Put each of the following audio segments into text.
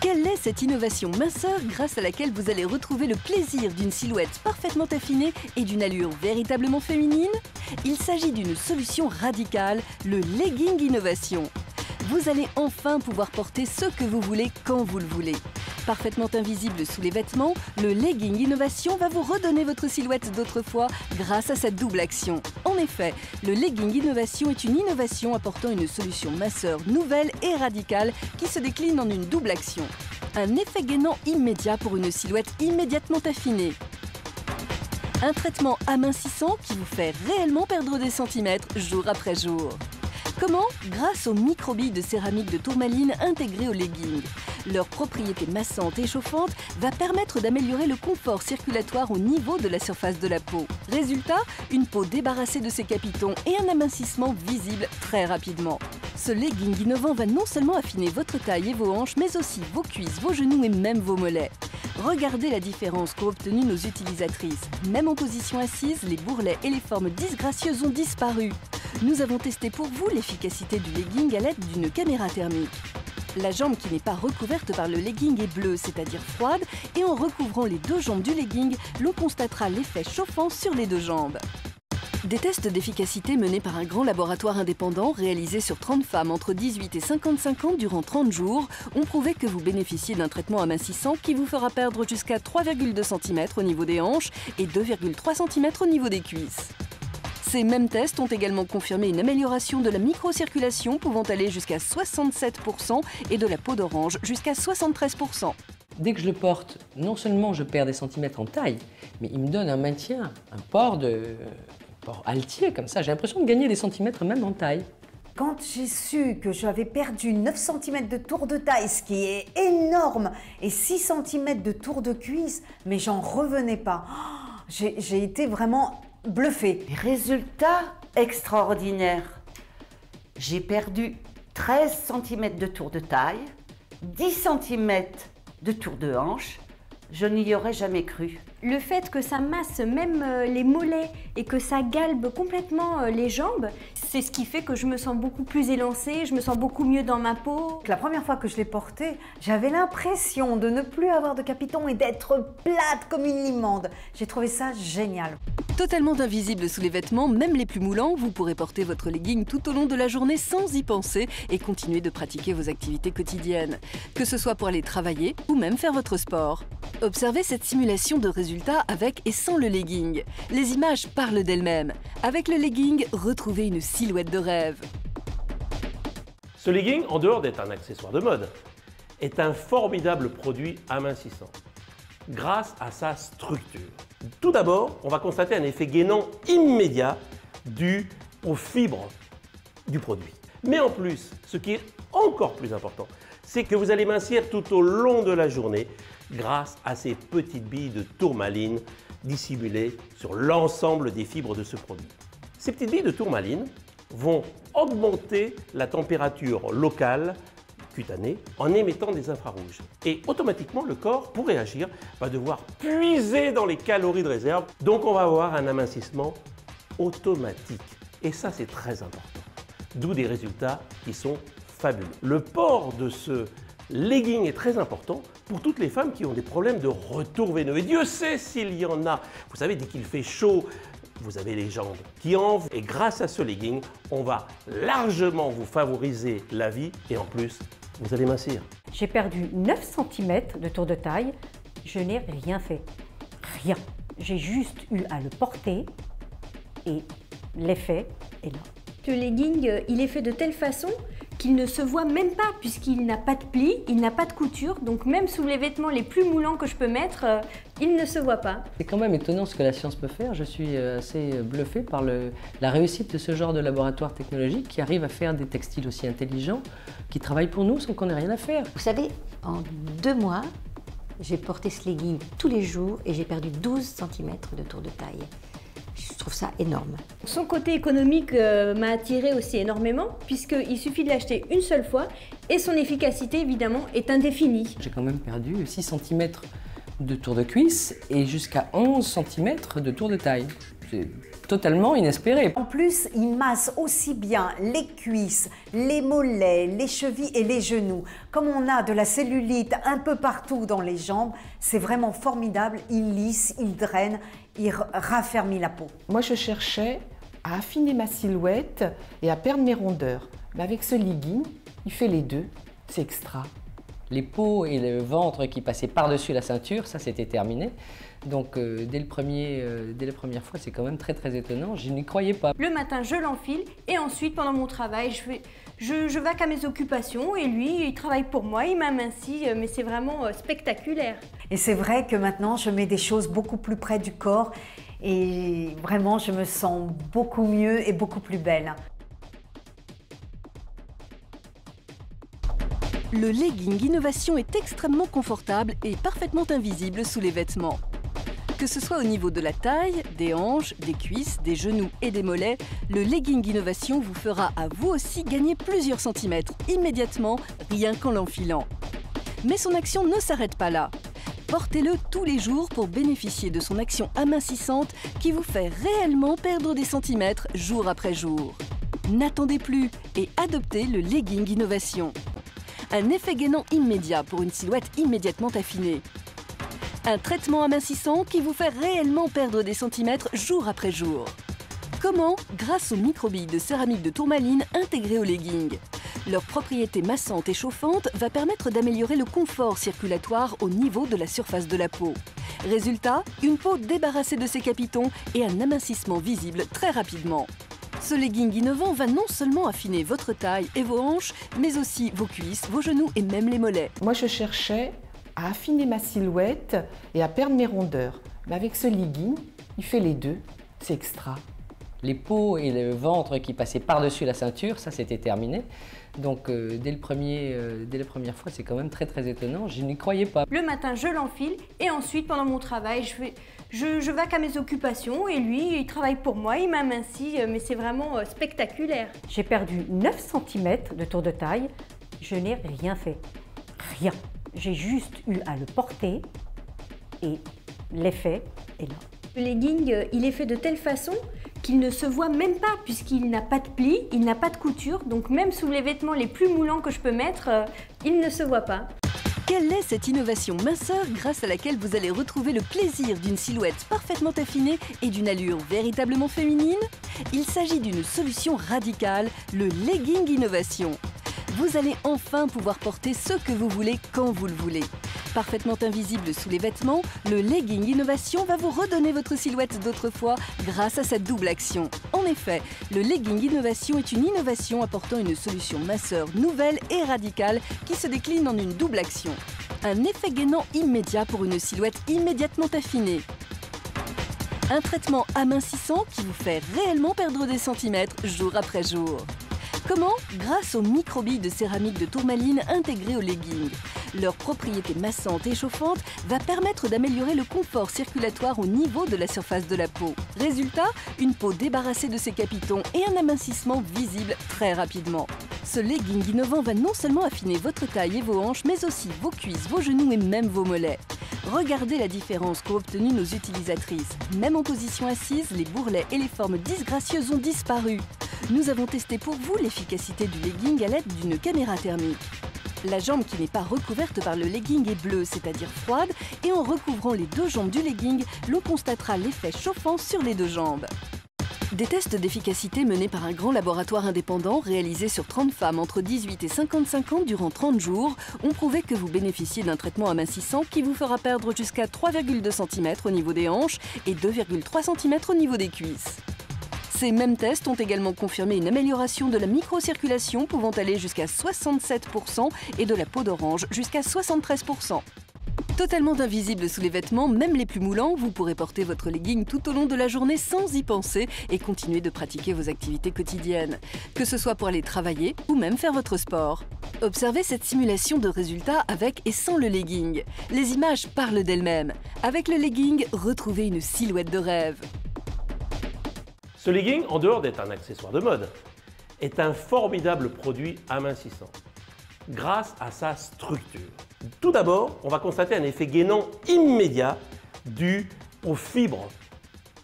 Quelle est cette innovation minceur grâce à laquelle vous allez retrouver le plaisir d'une silhouette parfaitement affinée et d'une allure véritablement féminine? Il s'agit d'une solution radicale, le legging innovation. Vous allez enfin pouvoir porter ce que vous voulez quand vous le voulez. Parfaitement invisible sous les vêtements, le legging innovation va vous redonner votre silhouette d'autrefois grâce à sa double action. En effet, le legging innovation est une innovation apportant une solution minceur nouvelle et radicale qui se décline en une double action. Un effet gainant immédiat pour une silhouette immédiatement affinée. Un traitement amincissant qui vous fait réellement perdre des centimètres jour après jour. Comment? Grâce aux microbilles de céramique de tourmaline intégrées au legging. Leur propriété massante et chauffante va permettre d'améliorer le confort circulatoire au niveau de la surface de la peau. Résultat, une peau débarrassée de ses capitons et un amincissement visible très rapidement. Ce legging innovant va non seulement affiner votre taille et vos hanches, mais aussi vos cuisses, vos genoux et même vos mollets. Regardez la différence qu'ont obtenue nos utilisatrices. Même en position assise, les bourrelets et les formes disgracieuses ont disparu. Nous avons testé pour vous l'efficacité du legging à l'aide d'une caméra thermique. La jambe qui n'est pas recouverte par le legging est bleue, c'est-à-dire froide, et en recouvrant les deux jambes du legging, l'on constatera l'effet chauffant sur les deux jambes. Des tests d'efficacité menés par un grand laboratoire indépendant réalisés sur 30 femmes entre 18 et 55 ans durant 30 jours ont prouvé que vous bénéficiez d'un traitement amincissant qui vous fera perdre jusqu'à 3,2 cm au niveau des hanches et 2,3 cm au niveau des cuisses. Ces mêmes tests ont également confirmé une amélioration de la microcirculation pouvant aller jusqu'à 67% et de la peau d'orange jusqu'à 73%. Dès que je le porte, non seulement je perds des centimètres en taille, mais il me donne un maintien, un port altier comme ça. J'ai l'impression de gagner des centimètres même en taille. Quand j'ai su que j'avais perdu 9 cm de tour de taille, ce qui est énorme, et 6 cm de tour de cuisse, mais j'en revenais pas. J'ai été vraiment bluffée. Résultat extraordinaire. J'ai perdu 13 cm de tour de taille, 10 cm de tour de hanche. Je n'y aurais jamais cru. Le fait que ça masse même les mollets et que ça galbe complètement les jambes, c'est ce qui fait que je me sens beaucoup plus élancée, je me sens beaucoup mieux dans ma peau. La première fois que je l'ai porté, j'avais l'impression de ne plus avoir de capitons et d'être plate comme une limande. J'ai trouvé ça génial. Totalement invisible sous les vêtements, même les plus moulants, vous pourrez porter votre legging tout au long de la journée sans y penser et continuer de pratiquer vos activités quotidiennes, que ce soit pour aller travailler ou même faire votre sport. Observez cette simulation de résultats avec et sans le legging. Les images parlent d'elles-mêmes. Avec le legging, retrouvez une silhouette de rêve. Ce legging, en dehors d'être un accessoire de mode, est un formidable produit amincissant grâce à sa structure. Tout d'abord, on va constater un effet gainant immédiat dû aux fibres du produit. Mais en plus, ce qui est encore plus important, c'est que vous allez mincir tout au long de la journée grâce à ces petites billes de tourmaline dissimulées sur l'ensemble des fibres de ce produit. Ces petites billes de tourmaline vont augmenter la température locale cutanée en émettant des infrarouges. Et automatiquement, le corps, pour réagir, va devoir puiser dans les calories de réserve. Donc on va avoir un amincissement automatique. Et ça, c'est très important. D'où des résultats qui sont fabuleux. Le port de ce legging est très important pour toutes les femmes qui ont des problèmes de retour veineux. Et Dieu sait s'il y en a. Vous savez, dès qu'il fait chaud, vous avez les jambes qui enflent. Et grâce à ce legging, on va largement vous favoriser la vie. Et en plus, vous allez mincir. J'ai perdu 9 cm de tour de taille. Je n'ai rien fait. Rien. J'ai juste eu à le porter et l'effet est là. Le legging, il est fait de telle façon qu'il ne se voit même pas puisqu'il n'a pas de plis, il n'a pas de couture. Donc même sous les vêtements les plus moulants que je peux mettre, il ne se voit pas. C'est quand même étonnant ce que la science peut faire. Je suis assez bluffé par la réussite de ce genre de laboratoire technologique qui arrive à faire des textiles aussi intelligents, qui travaillent pour nous sans qu'on ait rien à faire. Vous savez, en 2 mois, j'ai porté ce legging tous les jours et j'ai perdu 12 cm de tour de taille. Je trouve ça énorme. Son côté économique m'a attiré aussi énormément puisqu'il suffit de l'acheter une seule fois et son efficacité évidemment est indéfinie. J'ai quand même perdu 6 cm de tour de cuisse et jusqu'à 11 cm de tour de taille. C'est totalement inespéré. En plus, il masse aussi bien les cuisses, les mollets, les chevilles et les genoux. Comme on a de la cellulite un peu partout dans les jambes, c'est vraiment formidable. Il lisse, il draine, il raffermit la peau. Moi, je cherchais à affiner ma silhouette et à perdre mes rondeurs. Mais avec ce legging, il fait les deux. C'est extra. Les peaux et le ventre qui passaient par-dessus la ceinture, ça c'était terminé. Donc dès la première fois, c'est quand même très très étonnant, je n'y croyais pas. Le matin, je l'enfile et ensuite, pendant mon travail, je vaque à mes occupations et lui, il travaille pour moi, il m'amincit, mais c'est vraiment spectaculaire. Et c'est vrai que maintenant, je mets des choses beaucoup plus près du corps et vraiment, je me sens beaucoup mieux et beaucoup plus belle. Le legging Innovation est extrêmement confortable et parfaitement invisible sous les vêtements. Que ce soit au niveau de la taille, des hanches, des cuisses, des genoux et des mollets, le legging Innovation vous fera à vous aussi gagner plusieurs centimètres immédiatement, rien qu'en l'enfilant. Mais son action ne s'arrête pas là. Portez-le tous les jours pour bénéficier de son action amincissante qui vous fait réellement perdre des centimètres jour après jour. N'attendez plus et adoptez le legging Innovation. Un effet gainant immédiat pour une silhouette immédiatement affinée. Un traitement amincissant qui vous fait réellement perdre des centimètres jour après jour. Comment? Grâce aux microbilles de céramique de tourmaline intégrées au legging. Leur propriété massante et chauffante va permettre d'améliorer le confort circulatoire au niveau de la surface de la peau. Résultat, une peau débarrassée de ses capitons et un amincissement visible très rapidement. Ce legging innovant va non seulement affiner votre taille et vos hanches, mais aussi vos cuisses, vos genoux et même les mollets. Moi, je cherchais à affiner ma silhouette et à perdre mes rondeurs. Mais avec ce legging, il fait les deux. C'est extra. Les peaux et le ventre qui passaient par-dessus la ceinture, ça c'était terminé. Donc dès la première fois, c'est quand même très très étonnant, je n'y croyais pas. Le matin, je l'enfile et ensuite, pendant mon travail, je vaque à mes occupations et lui, il travaille pour moi, il m'amincit, mais c'est vraiment spectaculaire. J'ai perdu 9 cm de tour de taille, je n'ai rien fait. Rien. J'ai juste eu à le porter et l'effet est là. Le legging, il est fait de telle façon qu'il ne se voit même pas puisqu'il n'a pas de plis, il n'a pas de couture, donc même sous les vêtements les plus moulants que je peux mettre, il ne se voit pas. Quelle est cette innovation minceur grâce à laquelle vous allez retrouver le plaisir d'une silhouette parfaitement affinée et d'une allure véritablement féminine? Il s'agit d'une solution radicale, le legging Innovation. Vous allez enfin pouvoir porter ce que vous voulez quand vous le voulez. Parfaitement invisible sous les vêtements, le legging Innovation va vous redonner votre silhouette d'autrefois grâce à sa double action. En effet, le legging Innovation est une innovation apportant une solution minceur nouvelle et radicale qui se décline en une double action. Un effet gainant immédiat pour une silhouette immédiatement affinée. Un traitement amincissant qui vous fait réellement perdre des centimètres jour après jour. Comment? Grâce aux microbilles de céramique de tourmaline intégrées au legging. Leur propriété massante et chauffante va permettre d'améliorer le confort circulatoire au niveau de la surface de la peau. Résultat, une peau débarrassée de ses capitons et un amincissement visible très rapidement. Ce legging innovant va non seulement affiner votre taille et vos hanches, mais aussi vos cuisses, vos genoux et même vos mollets. Regardez la différence qu'ont obtenue nos utilisatrices. Même en position assise, les bourrelets et les formes disgracieuses ont disparu. Nous avons testé pour vous l'efficacité du legging à l'aide d'une caméra thermique. La jambe qui n'est pas recouverte par le legging est bleue, c'est-à-dire froide, et en recouvrant les deux jambes du legging, l'on constatera l'effet chauffant sur les deux jambes. Des tests d'efficacité menés par un grand laboratoire indépendant réalisés sur 30 femmes entre 18 et 55 ans durant 30 jours ont prouvé que vous bénéficiez d'un traitement amincissant qui vous fera perdre jusqu'à 3,2 cm au niveau des hanches et 2,3 cm au niveau des cuisses. Ces mêmes tests ont également confirmé une amélioration de la microcirculation pouvant aller jusqu'à 67% et de la peau d'orange jusqu'à 73%. Totalement invisible sous les vêtements, même les plus moulants, vous pourrez porter votre legging tout au long de la journée sans y penser et continuer de pratiquer vos activités quotidiennes, que ce soit pour aller travailler ou même faire votre sport. Observez cette simulation de résultats avec et sans le legging. Les images parlent d'elles-mêmes. Avec le legging, retrouvez une silhouette de rêve. Ce legging, en dehors d'être un accessoire de mode, est un formidable produit amincissant grâce à sa structure. Tout d'abord, on va constater un effet gainant immédiat dû aux fibres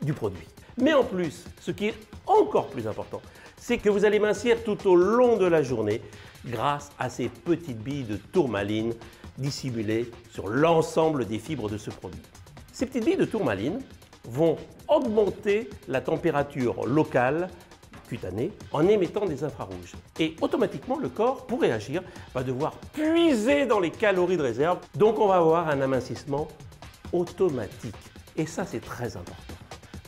du produit. Mais en plus, ce qui est encore plus important, c'est que vous allez mincir tout au long de la journée grâce à ces petites billes de tourmaline dissimulées sur l'ensemble des fibres de ce produit. Ces petites billes de tourmaline vont augmenter la température locale cutanée en émettant des infrarouges. Et automatiquement, le corps, pour réagir, va devoir puiser dans les calories de réserve. Donc on va avoir un amincissement automatique. Et ça, c'est très important.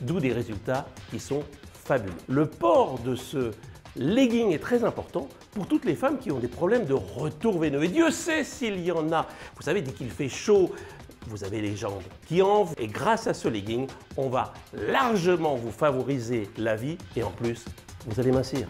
D'où des résultats qui sont fabuleux. Le port de ce legging est très important pour toutes les femmes qui ont des problèmes de retour veineux. Et Dieu sait s'il y en a. Vous savez, dès qu'il fait chaud, vous avez les jambes qui enflent. Et grâce à ce legging, on va largement vous favoriser la vie et en plus, vous allez mincir.